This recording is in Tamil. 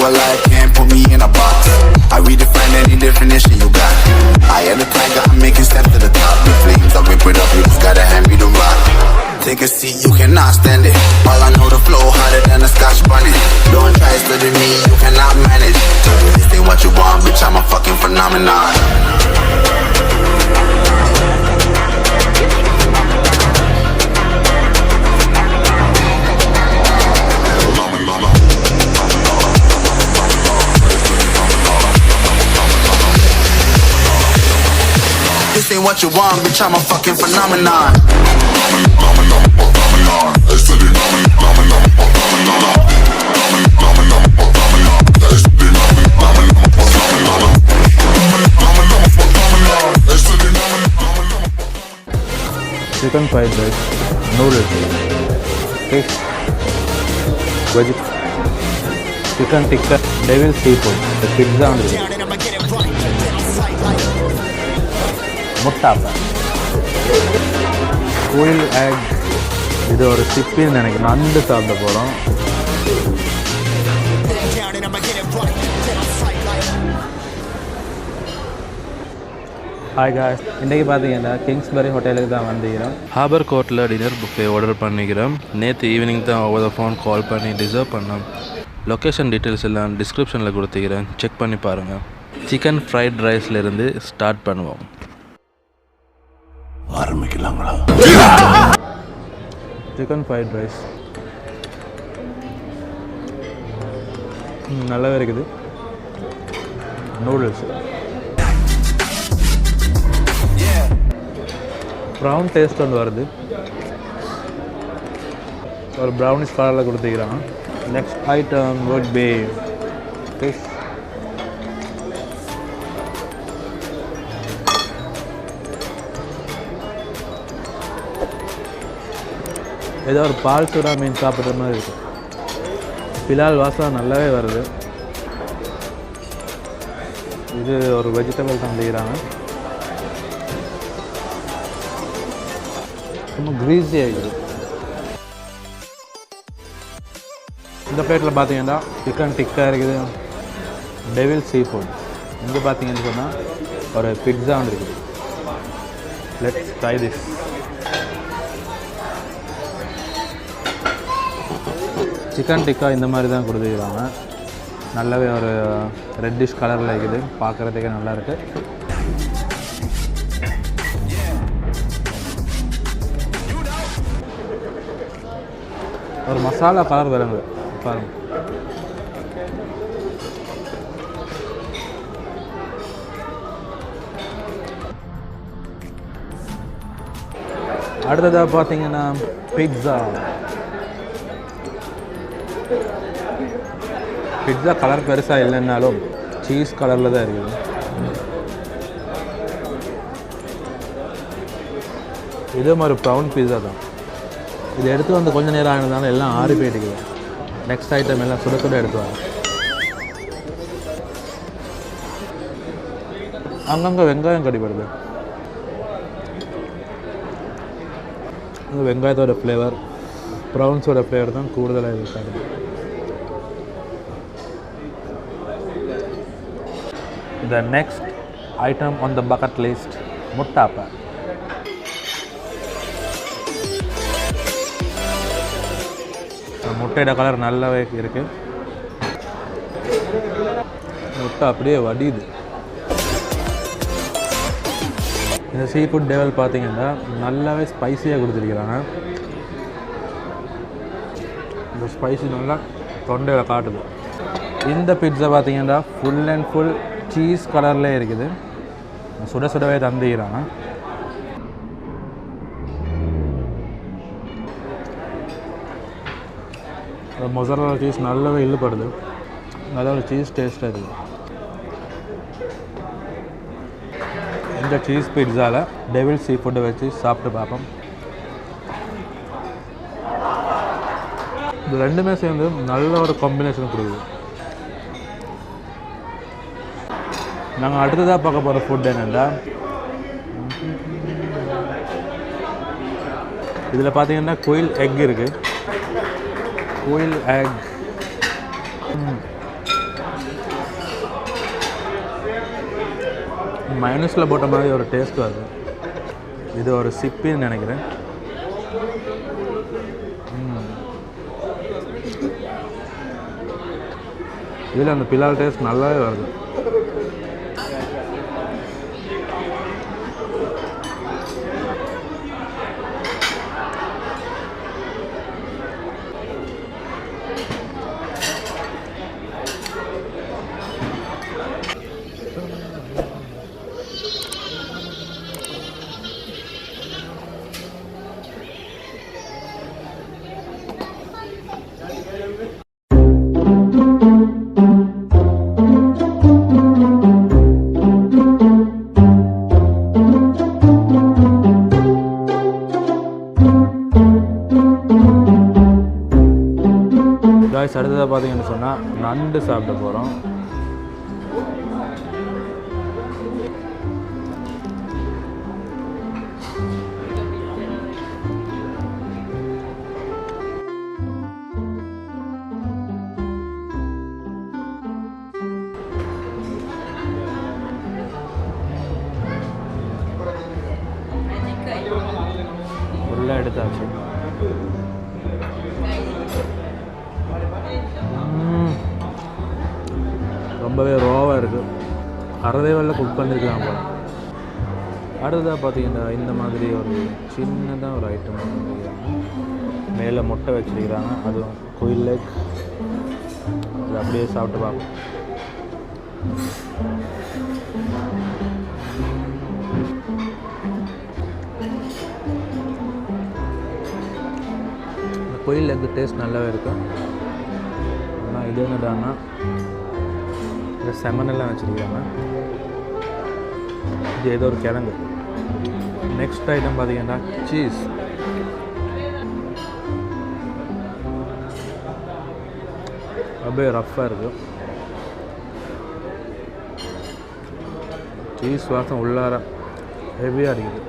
alive, can't put me in a box. I redefine any definition you got. I am the tiger, I'm making steps to the top. The flames, I whip it up, you just gotta hand me the rock. Take a seat, you cannot stand it. All I know, the flow harder than a Scotch bunny. Don't try studying me, you cannot manage. This ain't what you want, bitch, I'm a fucking phenomenon. This ain't what you want, bitch, I'm a fucking phenomenon. Chicken fried rice, noodles, fish, veg, chicken tikka, devil seafood, the pizza on the முட்டாப்பா கோயில் egg இது ஒரு சிப்பின்னு நினைக்கிறேன் நண்டு சாப்பிட போகிறோம் ஹாய் காய்ஸ் இன்றைக்கி பார்த்தீங்கன்னா கிங்ஸ்பரி ஹோட்டலுக்கு தான் வந்துக்கிறோம் ஹார்பர் கோர்ட்டில் டின்னர் புஃபே ஆர்டர் பண்ணிக்கிறோம் நேற்று ஈவினிங் தான் ஓவர் த ஃபோன் கால் பண்ணி ரிசர்வ் பண்ணோம் லொக்கேஷன் டீட்டெயில்ஸ் எல்லாம் டிஸ்கிரிப்ஷனில் கொடுத்துக்கிறேன் செக் பண்ணி பாருங்கள் சிக்கன் ஃப்ரைட் ரைஸ்லேருந்து ஸ்டார்ட் பண்ணுவோம் ஆரம்பிக்கலாங்களா சிக்கன் ஃப்ரைட் ரைஸ் நல்லாவே இருக்குது நூடுல்ஸ் ப்ரௌன் டேஸ்ட் ஒன்று வருது ஒரு ப்ரௌனிஷ் கலரில் கொடுத்துக்கிறாங்க next item would be fish ஏதோ ஒரு பால் சூடா மீன் சாப்பிட்ற மாதிரி இருக்குது பிலால் வாசம் நல்லாவே வருது இது ஒரு வெஜிடபிள் தந்துக்கிறாங்க ரொம்ப க்ரீஸியாக இருக்குது இந்த பிளேட்டில் பார்த்தீங்கன்னா சிக்கன் டிக்கா இருக்குது டெவில் சீ ஃபுட் இங்கே பார்த்தீங்கன்னு சொன்னால் ஒரு பிட்ஸா ஒன்று இருக்குது let's try this chicken tikka இந்த மாதிரி தான் கொடுத்துக்கிறாங்க நல்லாவே ஒரு ரெட்டிஷ் கலரில் இருக்குது பார்க்குறதுக்கே நல்லாயிருக்கு ஒரு மசாலா கலர் வருங்க பாருங்க அடுத்ததாக பார்த்தீங்கன்னா பிட்ஸா பிட்ஸா கலர் பெருசாக இல்லைன்னாலும் சீஸ் கலரில் தான் இருக்குது இதுவும் ஒரு ப்ரௌன் பீஸா தான் இது எடுத்து வந்து கொஞ்சம் நேரம் ஆனதுனால எல்லாம் ஆறி போயிட்டுக்குது நெக்ஸ்ட் ஐட்டம் எல்லாம் சுட சுட எடுத்து வாங்க அங்கங்கே வெங்காயம் கடிப்படுது வெங்காயத்தோட ஃப்ளேவர் ப்ரௌன்ஸோட ஃப்ளேவர் தான் கூடுதலாக இருக்காது The next item on the bucket list, muttappa. முட்டையோட கலர் நல்லாவே இருக்குது முட்டை அப்படியே வடியுது இந்த சீ ஃபுட் டெவல் பார்த்தீங்கன்னா நல்லாவே ஸ்பைஸியாக கொடுத்துருக்கிறாங்க இந்த ஸ்பைசி நல்லா தொண்டையில் காட்டுது இந்த பிட்ஸா பார்த்தீங்கன்னா ஃபுல் அண்ட் ஃபுல் சீஸ் கலர்லேயே இருக்குது சுட சுடவே தந்துக்கிறாங்க மொசரல்லா சீஸ் நல்லாவே இழுப்படுது நல்லா ஒரு சீஸ் டேஸ்ட்டாக இருக்குது இந்த சீஸ் பிட்ஸாவில் டெவில் சீ ஃபுட்டை வச்சு சாப்பிட்டு பார்ப்போம் இது ரெண்டுமே சேர்ந்து நல்ல ஒரு காம்பினேஷன் கொடுக்குது நாங்கள் அடுத்ததாக பார்க்க போகிற ஃபுட் என்னென்னா இதில் பார்த்தீங்கன்னா கோயில் எக் இருக்குது கோயில் எக் மைனஸில் போட்ட மாதிரி ஒரு டேஸ்ட் வருது. இது ஒரு சிப்பின்னு நினைக்கிறேன். இதில் அந்த பிலால் டேஸ்ட் நல்லாவே வருது. அடுத்ததாக பார்த்தீங்கன்னு சொன்னால் நண்டு சாப்பிட போகிறோம். ஃபுல்லாக எடுத்தாச்சு. ரொம்பவே ரோவாக இருக்குது. அரைவேவில் குக் பண்ணியிருக்கலாம் போல. அடுத்ததாக பார்த்தீங்கன்னா இந்த மாதிரி ஒரு சின்னதாக ஒரு ஐட்டம் பண்ணியிருக்காங்க. மேலே முட்டை வச்சுருக்கிறாங்க. அதுவும் குயில் லெக். அது அப்படியே சாப்பிட்டு பார்ப்போம். இந்த குயில் லெக் டேஸ்ட் நல்லாவே இருக்கும். ஆனால் இது என்னடான்னா இந்த செமனெல்லாம் வச்சுருக்காங்க. இது ஏதோ ஒரு கிழங்கு. நெக்ஸ்ட் ஐட்டம் பார்த்தீங்கன்னா சீஸ். அப்படியே ரஃப்பாக இருக்குது. சீஸ் வாசம் உள்ளார ஹெவியாக இருக்குது.